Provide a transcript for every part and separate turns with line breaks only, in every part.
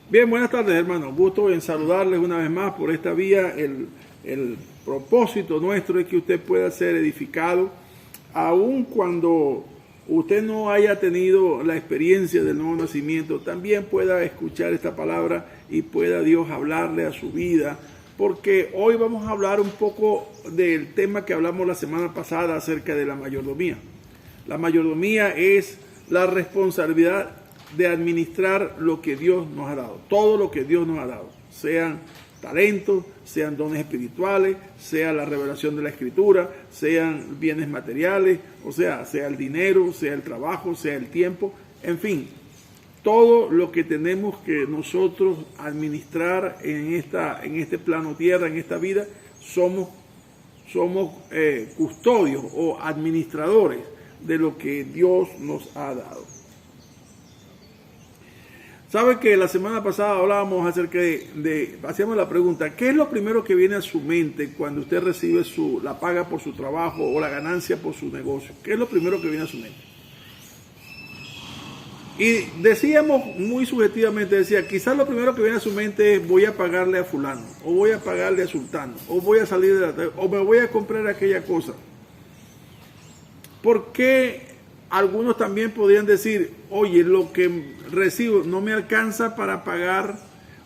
Bien, buenas tardes, hermanos. Gusto en saludarles una vez más por esta vía. El propósito nuestro es que usted pueda ser edificado, aun cuando usted no haya tenido la experiencia del nuevo nacimiento, también pueda escuchar esta palabra y pueda Dios hablarle a su vida, porque hoy vamos a hablar un poco del tema que hablamos la semana pasada acerca de la mayordomía. La mayordomía es la responsabilidad de administrar lo que Dios nos ha dado, todo lo que Dios nos ha dado, sean talentos, sean dones espirituales, sea la revelación de la Escritura, sean bienes materiales, o sea el dinero, sea el trabajo, sea el tiempo, en fin, todo lo que tenemos que nosotros administrar en este plano tierra, en esta vida, somos custodios o administradores de lo que Dios nos ha dado. Sabe que la semana pasada hablábamos acerca hacíamos la pregunta, ¿qué es lo primero que viene a su mente cuando usted recibe la paga por su trabajo o la ganancia por su negocio? ¿Qué es lo primero que viene a su mente? Y decíamos muy subjetivamente, quizás lo primero que viene a su mente es voy a pagarle a fulano, o voy a pagarle a sultano, o voy a salir o me voy a comprar aquella cosa. ¿Por qué? Algunos también podrían decir, oye, lo que recibo no me alcanza para pagar,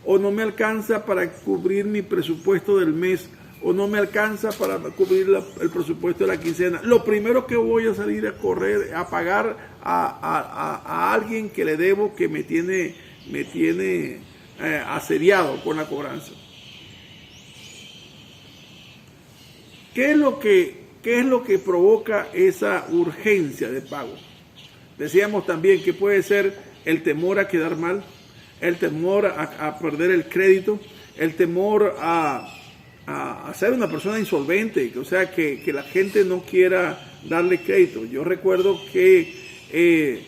o no me alcanza para cubrir mi presupuesto del mes, o no me alcanza para cubrir el presupuesto de la quincena. Lo primero que voy a salir a correr, a pagar a alguien que le debo, que me tiene asediado con la cobranza. ¿Qué es lo que provoca esa urgencia de pago? Decíamos también que puede ser el temor a quedar mal, el temor a perder el crédito, el temor a ser una persona insolvente, o sea, que la gente no quiera darle crédito. Yo recuerdo que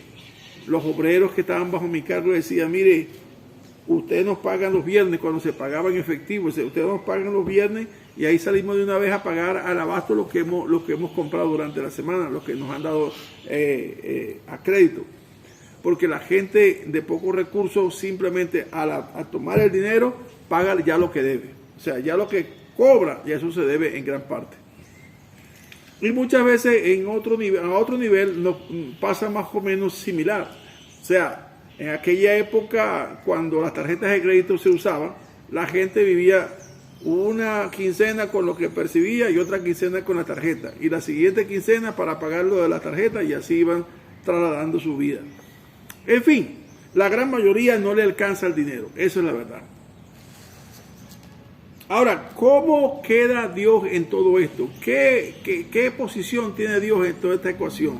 los obreros que estaban bajo mi cargo decían, mire, ustedes nos pagan los viernes cuando se pagaba en efectivo, ustedes nos pagan los viernes y ahí salimos de una vez a pagar al abasto lo que hemos comprado durante la semana, lo que nos han dado a crédito. Porque la gente de pocos recursos simplemente a tomar el dinero paga ya lo que debe. O sea, ya lo que cobra, ya eso se debe en gran parte. Y muchas veces a otro nivel nos pasa más o menos similar. O sea, en aquella época, cuando las tarjetas de crédito se usaban, la gente vivía una quincena con lo que percibía y otra quincena con la tarjeta. Y la siguiente quincena para pagar lo de la tarjeta, y así iban trasladando su vida. En fin, la gran mayoría no le alcanza el dinero. Eso es la verdad. Ahora, ¿cómo queda Dios en todo esto? ¿Qué posición tiene Dios en toda esta ecuación?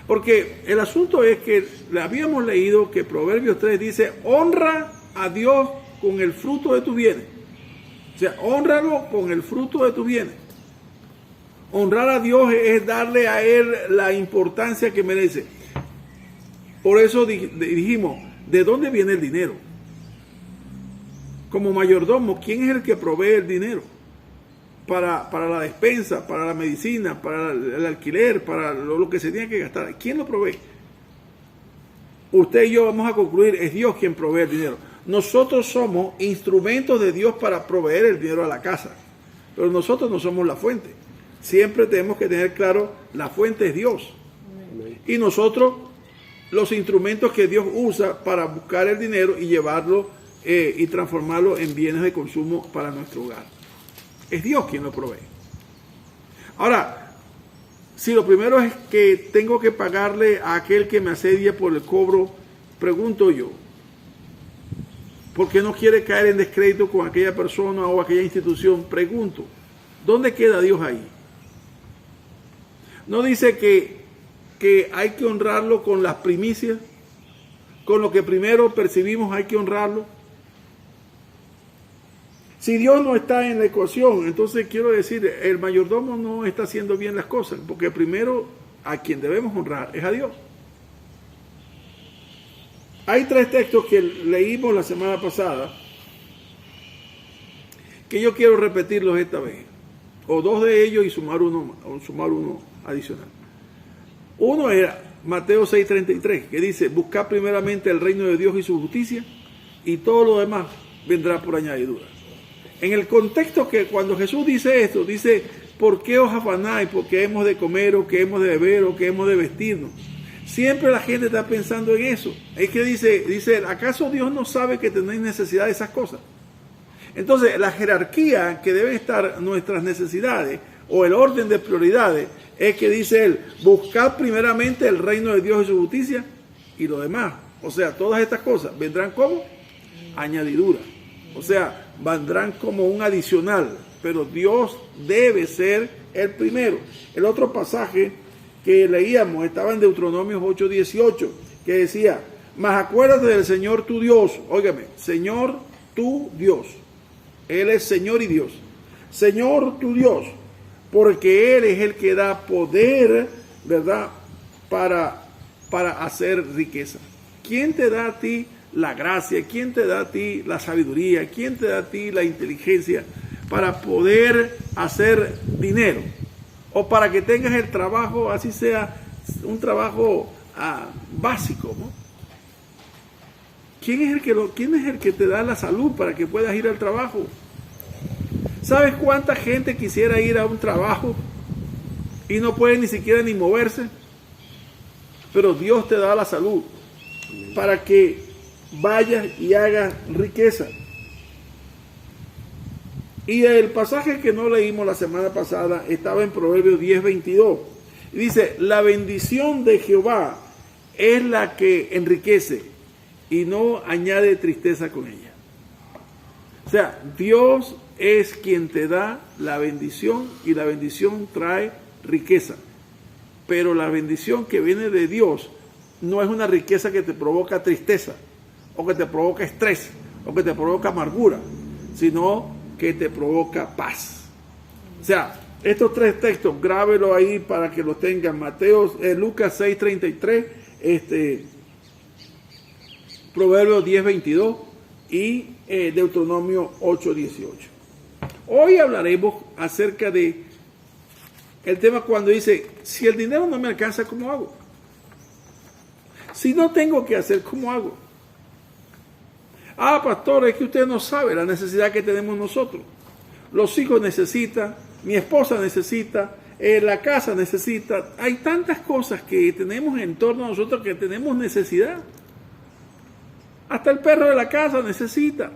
Porque el asunto es que habíamos leído que Proverbios 3 dice, honra a Dios con el fruto de tus bienes. O sea, honralo con el fruto de tus bienes. Honrar a Dios es darle a Él la importancia que merece. Por eso dijimos, ¿de dónde viene el dinero? Como mayordomo, ¿quién es el que provee el dinero? Para la despensa, para la medicina, para el alquiler, para lo que se tiene que gastar. ¿Quién lo provee? Usted y yo vamos a concluir, es Dios quien provee el dinero. Nosotros somos instrumentos de Dios para proveer el dinero a la casa, pero nosotros no somos la fuente. Siempre tenemos que tener claro, la fuente es Dios. Y nosotros, los instrumentos que Dios usa para buscar el dinero y llevarlo y transformarlo en bienes de consumo para nuestro hogar. Es Dios quien lo provee. Ahora, si lo primero es que tengo que pagarle a aquel que me asedia por el cobro, pregunto yo, ¿por qué no quiere caer en descrédito con aquella persona o aquella institución? Pregunto, ¿dónde queda Dios ahí? ¿No dice que hay que honrarlo con las primicias? Con lo que primero percibimos hay que honrarlo. Si Dios no está en la ecuación, entonces quiero decir, el mayordomo no está haciendo bien las cosas, porque primero a quien debemos honrar es a Dios. Hay 3 textos que leímos la semana pasada, que yo quiero repetirlos esta vez, o 2 de ellos y sumar uno adicional. Uno era Mateo 6:33, que dice, buscad primeramente el reino de Dios y su justicia, y todo lo demás vendrá por añadidura. En el contexto que cuando Jesús dice esto, dice, ¿por qué os afanáis? ¿Por qué hemos de comer o qué hemos de beber o qué hemos de vestirnos? Siempre la gente está pensando en eso. Es que dice, ¿acaso Dios no sabe que tenéis necesidad de esas cosas? Entonces, la jerarquía que deben estar nuestras necesidades o el orden de prioridades es que dice él, buscad primeramente el reino de Dios y su justicia y lo demás. O sea, todas estas cosas vendrán como añadidura. O sea, vendrán como un adicional, pero Dios debe ser el primero. El otro pasaje que leíamos estaba en Deuteronomios 8:18, que decía, mas acuérdate del Señor tu Dios. Óigame, Señor tu Dios. Él es Señor y Dios. Señor tu Dios, porque Él es el que da poder, ¿verdad?, para hacer riqueza. ¿Quién te da a ti la gracia? ¿Quién te da a ti la sabiduría? ¿Quién te da a ti la inteligencia para poder hacer dinero? O para que tengas el trabajo, así sea un trabajo básico, ¿no? ¿Quién es el que te da la salud para que puedas ir al trabajo? ¿Sabes cuánta gente quisiera ir a un trabajo y no puede ni siquiera ni moverse? Pero Dios te da la salud para que vayas y hagas riqueza. Y el pasaje que no leímos la semana pasada estaba en Proverbios 10:22. Y dice, la bendición de Jehová es la que enriquece y no añade tristeza con ella. O sea, Dios es quien te da la bendición y la bendición trae riqueza. Pero la bendición que viene de Dios no es una riqueza que te provoca tristeza o que te provoca estrés o que te provoca amargura, sino que te provoca paz. O sea, estos tres textos, grábelo ahí para que los tengan. Lucas 6:33, Proverbios 10:22 y Deuteronomio 8:18. Hoy hablaremos acerca de el tema cuando dice, si el dinero no me alcanza, ¿cómo hago? Si no tengo que hacer, ¿cómo hago? Pastor, es que usted no sabe la necesidad que tenemos nosotros. Los hijos necesitan, mi esposa necesita, la casa necesita. Hay tantas cosas que tenemos en torno a nosotros que tenemos necesidad. Hasta el perro de la casa necesita.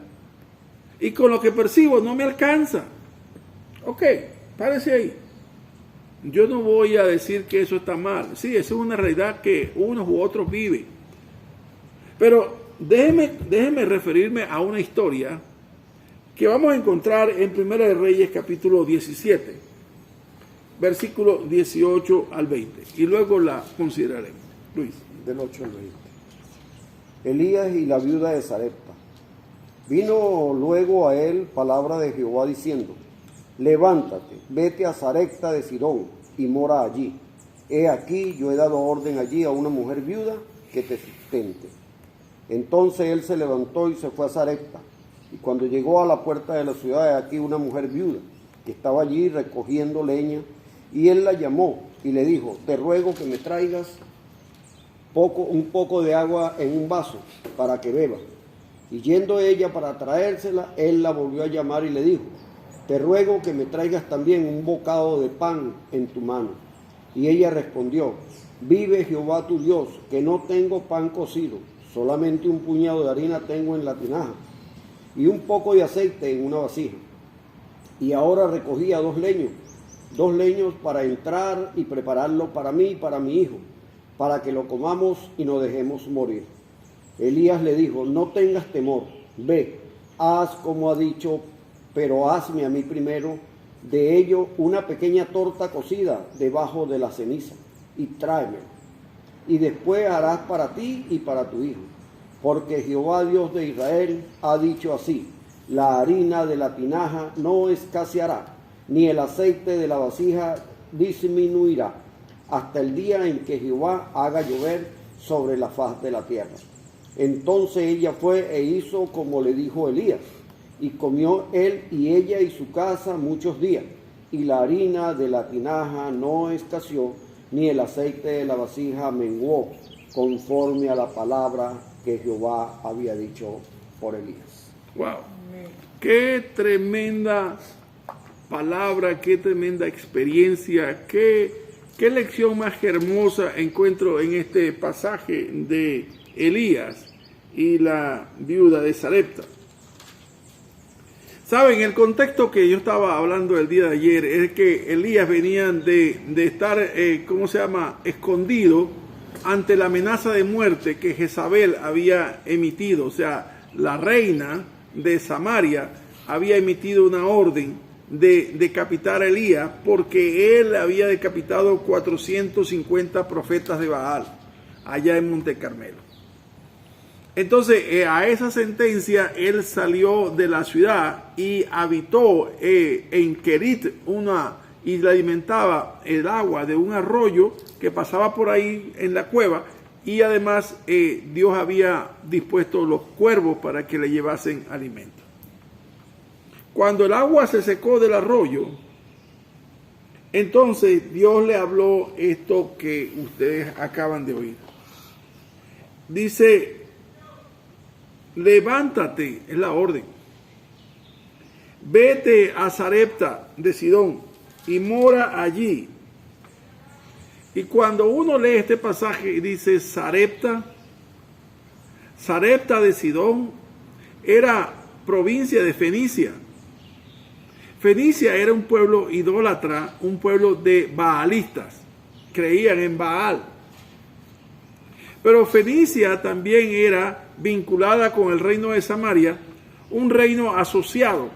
Y con lo que percibo no me alcanza. Ok, párese ahí. Yo no voy a decir que eso está mal. Sí, eso es una realidad que unos u otros viven. Pero déjeme referirme a una historia que vamos a encontrar en Primera de Reyes capítulo 17, versículo 18 al 20. Y luego la consideraremos. Luis.
Del 8 al 20. Elías y la viuda de Sarepta. Vino luego a él palabra de Jehová diciendo, levántate, vete a Sarepta de Sidón y mora allí. He aquí, yo he dado orden allí a una mujer viuda que te sustente. Entonces él se levantó y se fue a Sarepta. Y cuando llegó a la puerta de la ciudad, he aquí una mujer viuda que estaba allí recogiendo leña. Y él la llamó y le dijo, te ruego que me traigas un poco de agua en un vaso para que beba. Y yendo ella para traérsela, él la volvió a llamar y le dijo, te ruego que me traigas también un bocado de pan en tu mano. Y ella respondió, vive Jehová tu Dios, que no tengo pan cocido, solamente un puñado de harina tengo en la tinaja, y un poco de aceite en una vasija. Y ahora recogía dos leños para entrar y prepararlo para mí y para mi hijo, para que lo comamos y nos dejemos morir. Elías le dijo, no tengas temor, ve, haz como ha dicho, pero hazme a mí primero de ello una pequeña torta cocida debajo de la ceniza, y tráemela. Y después harás para ti y para tu hijo, porque Jehová Dios de Israel ha dicho así, la harina de la tinaja no escaseará, ni el aceite de la vasija disminuirá, hasta el día en que Jehová haga llover sobre la faz de la tierra. Entonces ella fue e hizo como le dijo Elías, y comió él y ella y su casa muchos días, y la harina de la tinaja no escaseó, ni el aceite de la vasija menguó, conforme a la palabra que Jehová había dicho por Elías.
Wow. Qué tremenda palabra, qué tremenda experiencia, qué lección más hermosa encuentro en este pasaje de Elías y la viuda de Sarepta. Saben, el contexto que yo estaba hablando el día de ayer es que Elías venía de estar, escondido ante la amenaza de muerte que Jezabel había emitido. O sea, la reina de Samaria había emitido una orden de decapitar a Elías porque él había decapitado 450 profetas de Baal allá en Monte Carmelo. Entonces, a esa sentencia, él salió de la ciudad y habitó en Kerit, y le alimentaba el agua de un arroyo que pasaba por ahí en la cueva, y además Dios había dispuesto los cuervos para que le llevasen alimento. Cuando el agua se secó del arroyo, entonces Dios le habló esto que ustedes acaban de oír. Dice: levántate, es la orden. Vete a Sarepta de Sidón y mora allí. Y cuando uno lee este pasaje, dice Sarepta de Sidón era provincia de Fenicia. Fenicia era un pueblo idólatra, un pueblo de baalistas. Creían en Baal. Pero Fenicia también era vinculada con el reino de Samaria, un reino asociado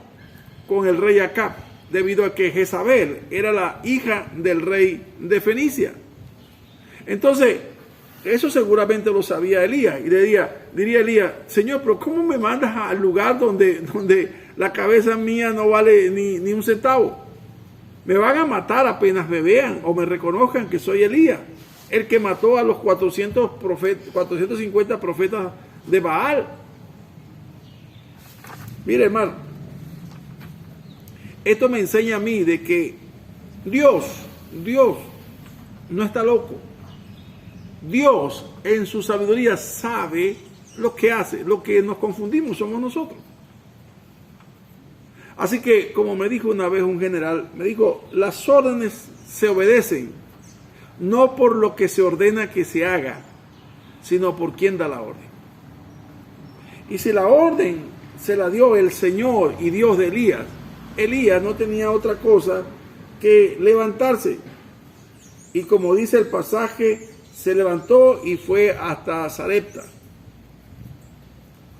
con el rey Acab, debido a que Jezabel era la hija del rey de Fenicia. Entonces, eso seguramente lo sabía Elías, y diría Elías: Señor, pero ¿cómo me mandas al lugar donde la cabeza mía no vale ni un centavo? Me van a matar apenas me vean o me reconozcan que soy Elías, el que mató a los 450 profetas de Baal. Mire, hermano, esto me enseña a mí de que Dios no está loco. Dios en su sabiduría sabe lo que hace. Lo que nos confundimos somos nosotros. Así que, como me dijo una vez un general, me dijo: las órdenes se obedecen no por lo que se ordena que se haga, sino por quien da la orden. Y si la orden se la dio el Señor y Dios de Elías, Elías no tenía otra cosa que levantarse. Y como dice el pasaje, se levantó y fue hasta Sarepta.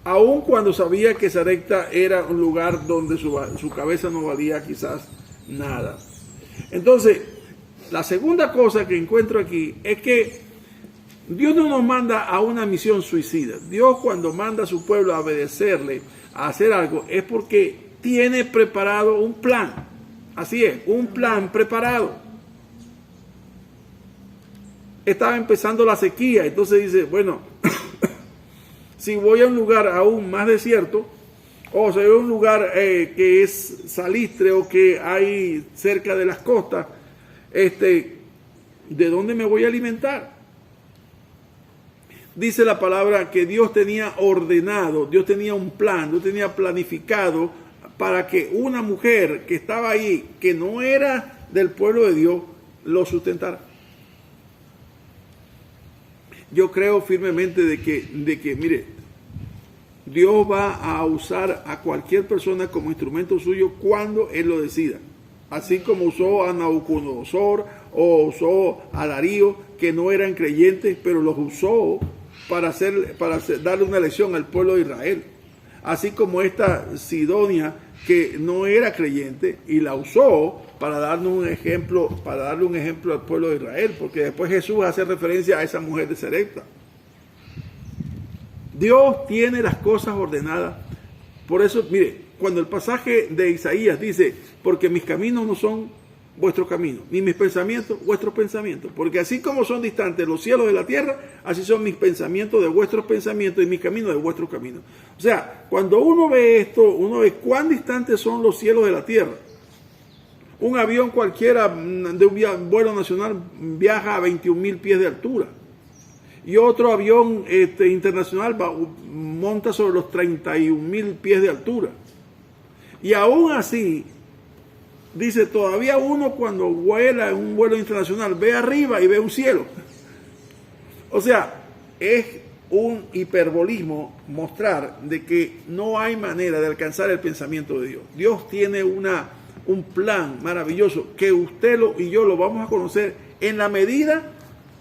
Aun cuando sabía que Sarepta era un lugar donde su cabeza no valía quizás nada. Entonces, la segunda cosa que encuentro aquí es que Dios no nos manda a una misión suicida. Dios, cuando manda a su pueblo a obedecerle, a hacer algo, es porque tiene preparado un plan. Así es, un plan preparado. Estaba empezando la sequía, entonces dice: bueno, si voy a un lugar aún más desierto, o si voy a un lugar que es salistre o que hay cerca de las costas, ¿de dónde me voy a alimentar? Dice la palabra que Dios tenía ordenado, Dios tenía un plan, Dios tenía planificado para que una mujer que estaba ahí, que no era del pueblo de Dios, lo sustentara. Yo creo firmemente de que, mire, Dios va a usar a cualquier persona como instrumento suyo cuando Él lo decida. Así como usó a Nabucodonosor o usó a Darío, que no eran creyentes, pero los usó para darle una lección al pueblo de Israel. Así como esta Sidonia, que no era creyente, y la usó para darle un ejemplo al pueblo de Israel, porque después Jesús hace referencia a esa mujer de Sarepta. Dios tiene las cosas ordenadas. Por eso, mire, cuando el pasaje de Isaías dice: porque mis caminos no son vuestros caminos, ni mis pensamientos vuestros pensamientos, porque así como son distantes los cielos de la tierra, así son mis pensamientos de vuestros pensamientos y mis caminos de vuestros caminos. O sea, cuando uno ve esto, uno ve cuán distantes son los cielos de la tierra. Un avión cualquiera de un vuelo nacional viaja a 21,000 pies de altura. y otro avión internacional monta sobre los 31.000 pies de altura. Y aún así, dice, todavía uno cuando vuela en un vuelo internacional ve arriba y ve un cielo. O sea, es un hiperbolismo mostrar de que no hay manera de alcanzar el pensamiento de Dios. Dios tiene un plan maravilloso que usted y yo lo vamos a conocer en la medida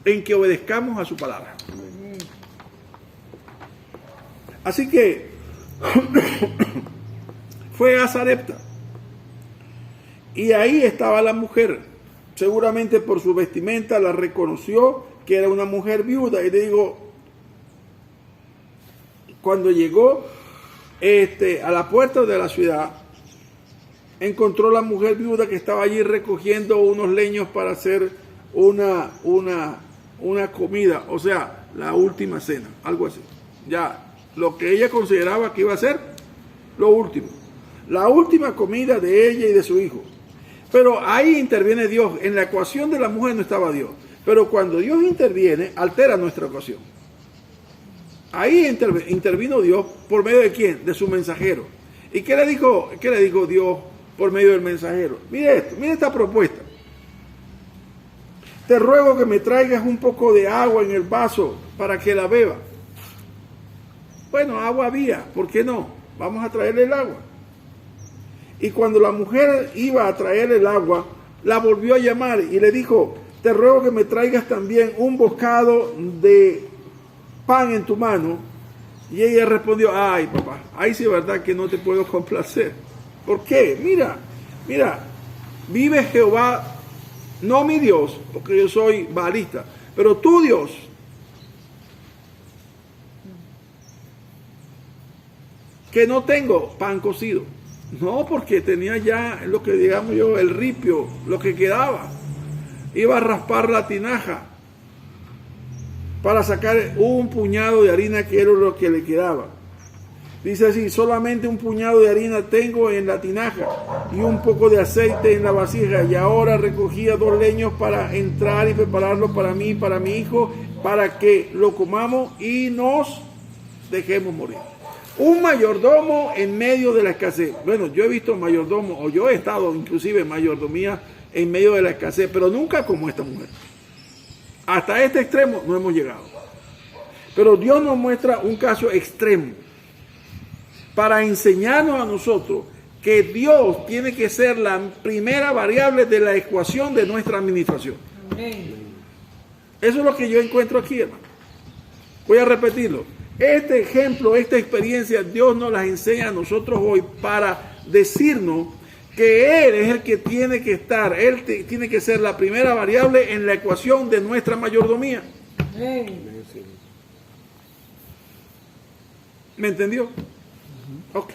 en que obedezcamos a su palabra. Así que fue a Sarepta y ahí estaba la mujer. Seguramente por su vestimenta la reconoció que era una mujer viuda. Y le digo, cuando llegó a la puerta de la ciudad, encontró la mujer viuda que estaba allí recogiendo unos leños para hacer una comida, o sea, la última cena, algo así. Ya, lo que ella consideraba que iba a ser lo último, la última comida de ella y de su hijo. Pero ahí interviene Dios. En la ecuación de la mujer no estaba Dios, pero cuando Dios interviene, altera nuestra ecuación. Ahí intervino Dios por medio de ¿quién? De su mensajero. ¿Y qué le dijo Dios por medio del mensajero? Mire esto, mire esta propuesta. Te ruego que me traigas un poco de agua en el vaso para que la beba. Bueno, agua había, ¿por qué no? Vamos a traerle el agua. Y cuando la mujer iba a traer el agua, la volvió a llamar y le dijo, te ruego que me traigas también un bocado de pan en tu mano. Y ella respondió, ay papá, ahí sí es verdad que no te puedo complacer. ¿Por qué? Mira, vive Jehová, no mi Dios, porque yo soy baalista, pero tu Dios, que no tengo pan cocido. No, porque tenía ya lo que digamos yo, el ripio, lo que quedaba. Iba a raspar la tinaja para sacar un puñado de harina, que era lo que le quedaba. Dice así, solamente un puñado de harina tengo en la tinaja y un poco de aceite en la vasija. Y ahora recogía 2 leños para entrar y prepararlo para mí y para mi hijo, para que lo comamos y nos dejemos morir. Un mayordomo en medio de la escasez. Bueno, yo he visto mayordomo, o yo he estado inclusive en mayordomía en medio de la escasez, pero nunca como esta mujer. Hasta este extremo no hemos llegado. Pero Dios nos muestra un caso extremo para enseñarnos a nosotros que Dios tiene que ser la primera variable de la ecuación de nuestra administración. Amén. Eso es lo que yo encuentro aquí, hermano. Voy a repetirlo. Este ejemplo, esta experiencia, Dios nos las enseña a nosotros hoy para decirnos que Él es el que tiene que estar, Él tiene que ser la primera variable en la ecuación de nuestra mayordomía. ¿Me entendió? Ok.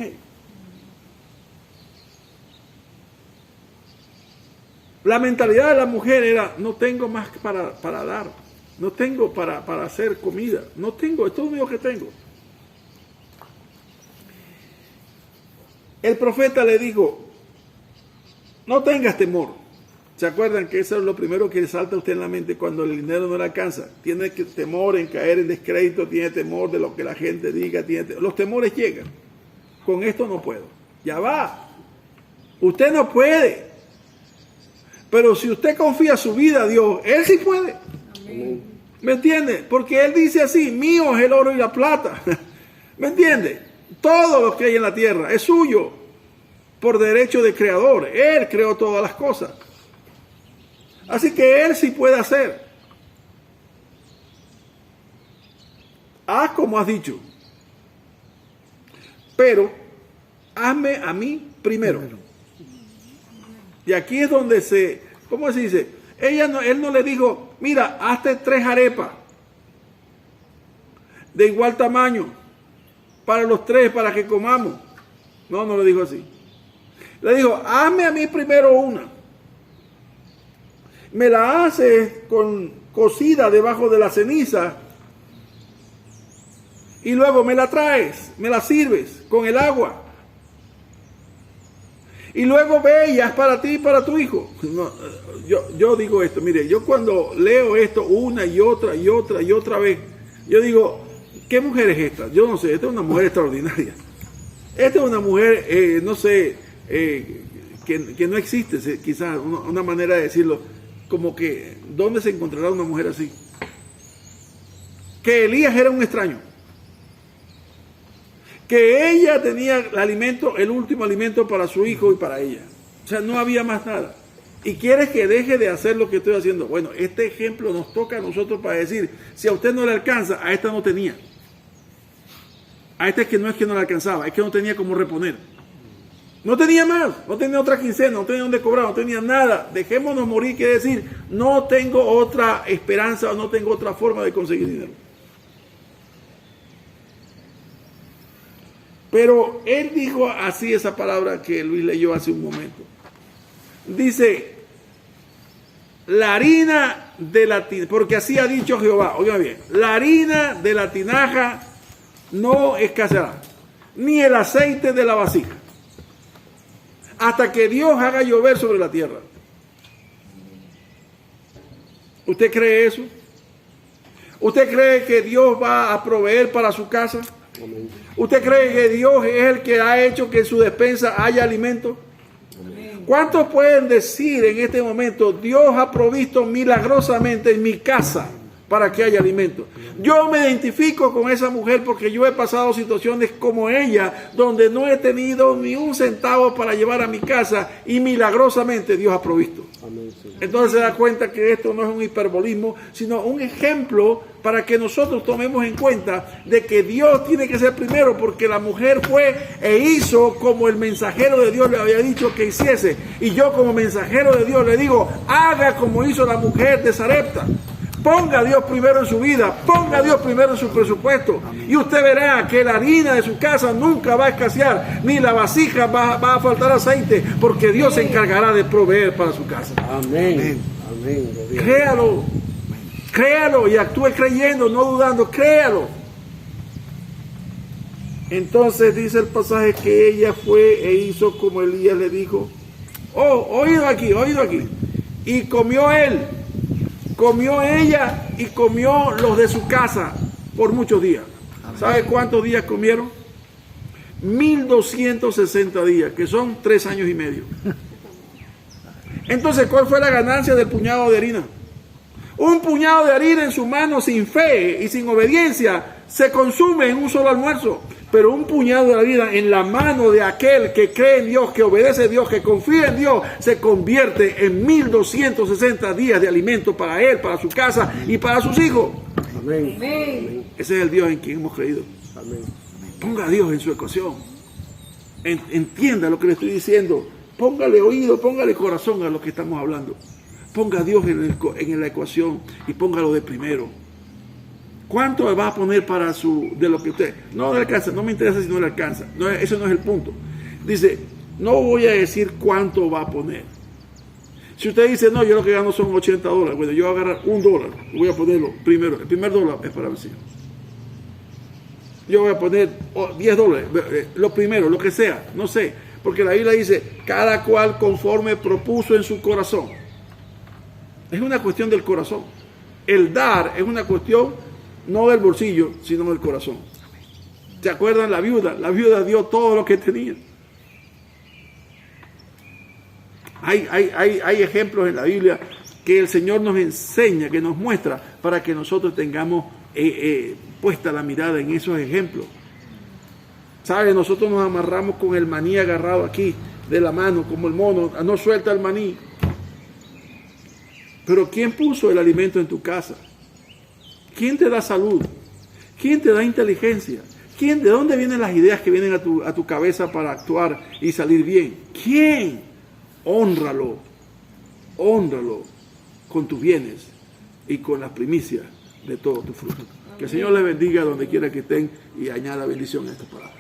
La mentalidad de la mujer era, no tengo más para dar, no tengo para hacer comida, no tengo, esto es lo único que tengo. El profeta le dijo, no tengas temor. ¿Se acuerdan que eso es lo primero que le salta a usted en la mente cuando el dinero no le alcanza? Tiene temor en caer en descrédito, tiene temor de lo que la gente diga, los temores llegan. Con esto no puedo. Ya va. Usted no puede. Pero si usted confía su vida a Dios, Él sí puede. Amén. ¿Me entiende? Porque Él dice así, mío es el oro y la plata. ¿Me entiende? Todo lo que hay en la tierra es suyo por derecho de creador. Él creó todas las cosas. Así que Él sí puede hacer. Haz como has dicho. Pero hazme a mí primero. Y aquí es donde ¿cómo se dice? Él no le dijo, mira, hazte 3 arepas de igual tamaño para los 3, para que comamos. No le dijo así. Le dijo, hazme a mí primero una. Me la haces cocida debajo de la ceniza y luego me la traes, me la sirves con el agua. Y luego ve y haz para ti y para tu hijo. No, yo digo esto, mire, yo cuando leo esto una y otra vez, Yo digo, ¿qué mujer es esta? Yo no sé, esta es una mujer extraordinaria. Esta es una mujer, no sé, que no existe, quizás una manera de decirlo, como que, ¿dónde se encontrará una mujer así? Que Elías era un extraño. Que ella tenía el alimento, el último alimento para su hijo y para ella. O sea, no había más nada. Y quieres que deje de hacer lo que estoy haciendo. Bueno, este ejemplo nos toca a nosotros para decir, si a usted no le alcanza, a esta no tenía. A esta es que no le alcanzaba, es que no tenía cómo reponer. No tenía más, no tenía otra quincena, no tenía dónde cobrar, no tenía nada. Dejémonos morir, quiere decir, no tengo otra esperanza o no tengo otra forma de conseguir dinero. Pero él dijo así esa palabra que Luis leyó hace un momento. Dice, la harina de la tinaja, porque así ha dicho Jehová, oiga bien, la harina de la tinaja no escaseará, ni el aceite de la vasija, hasta que Dios haga llover sobre la tierra. ¿Usted cree eso? ¿Usted cree que Dios va a proveer para su casa? ¿Usted cree que Dios es el que ha hecho que en su despensa haya alimento? ¿Cuántos pueden decir en este momento, Dios ha provisto milagrosamente en mi casa para que haya alimento? Yo me identifico con esa mujer porque yo he pasado situaciones como ella, donde no he tenido ni un centavo para llevar a mi casa y milagrosamente Dios ha provisto. Entonces se da cuenta que esto no es un hiperbolismo, sino un ejemplo para que nosotros tomemos en cuenta de que Dios tiene que ser primero, porque la mujer fue e hizo como el mensajero de Dios le había dicho que hiciese. Y yo como mensajero de Dios le digo, haga como hizo la mujer de Sarepta. Ponga a Dios primero en su vida, ponga a Dios primero en su presupuesto, y usted verá que la harina de su casa nunca va a escasear, ni la vasija va a faltar aceite, porque Dios se encargará de proveer para su casa.
Amén. Amén.
Créalo, créalo y actúe creyendo, no dudando, créalo. Entonces dice el pasaje que ella fue e hizo como Elías le dijo. Oído aquí. Y comió él. Comió ella y comió los de su casa por muchos días. ¿Sabe cuántos días comieron? 1260 días, que son 3 años y medio. Entonces, ¿cuál fue la ganancia del puñado de harina? Un puñado de harina en su mano sin fe y sin obediencia se consume en un solo almuerzo. Pero un puñado de harina en la mano de aquel que cree en Dios, que obedece a Dios, que confía en Dios, se convierte en 1260 días de alimento para él, para su casa y para sus hijos.
Amén.
Amén.
Ese es el Dios en quien hemos creído.
Amén.
Ponga a Dios en su ecuación. Entienda lo que le estoy diciendo. Póngale oído, póngale corazón a lo que estamos hablando. Ponga a Dios en la ecuación y póngalo de primero. ¿Cuánto va a poner para de lo que usted no le alcanza? No me interesa si no le alcanza. No, eso no es el punto. Dice, no voy a decir cuánto va a poner. Si usted dice, no, yo lo que gano son $80, bueno, yo voy a agarrar $1 y voy a ponerlo primero. El primer dólar es para vecino. Yo voy a poner $10, lo primero, lo que sea, no sé. Porque la Biblia dice, cada cual conforme propuso en su corazón. Es una cuestión del corazón. El dar es una cuestión no del bolsillo, sino del corazón. ¿Se acuerdan la viuda? La viuda dio todo lo que tenía. Hay ejemplos en la Biblia que el Señor nos enseña, que nos muestra, para que nosotros tengamos puesta la mirada en esos ejemplos. ¿Sabe? Nosotros nos amarramos con el maní agarrado aquí de la mano, como el mono, no suelta el maní. Pero ¿quién puso el alimento en tu casa? ¿Quién te da salud? ¿Quién te da inteligencia? ¿De dónde vienen las ideas que vienen a tu cabeza para actuar y salir bien? ¿Quién? Hónralo con tus bienes y con las primicias de todo tu fruto. Que el Señor les bendiga donde quiera que estén y añada bendición a esta palabra.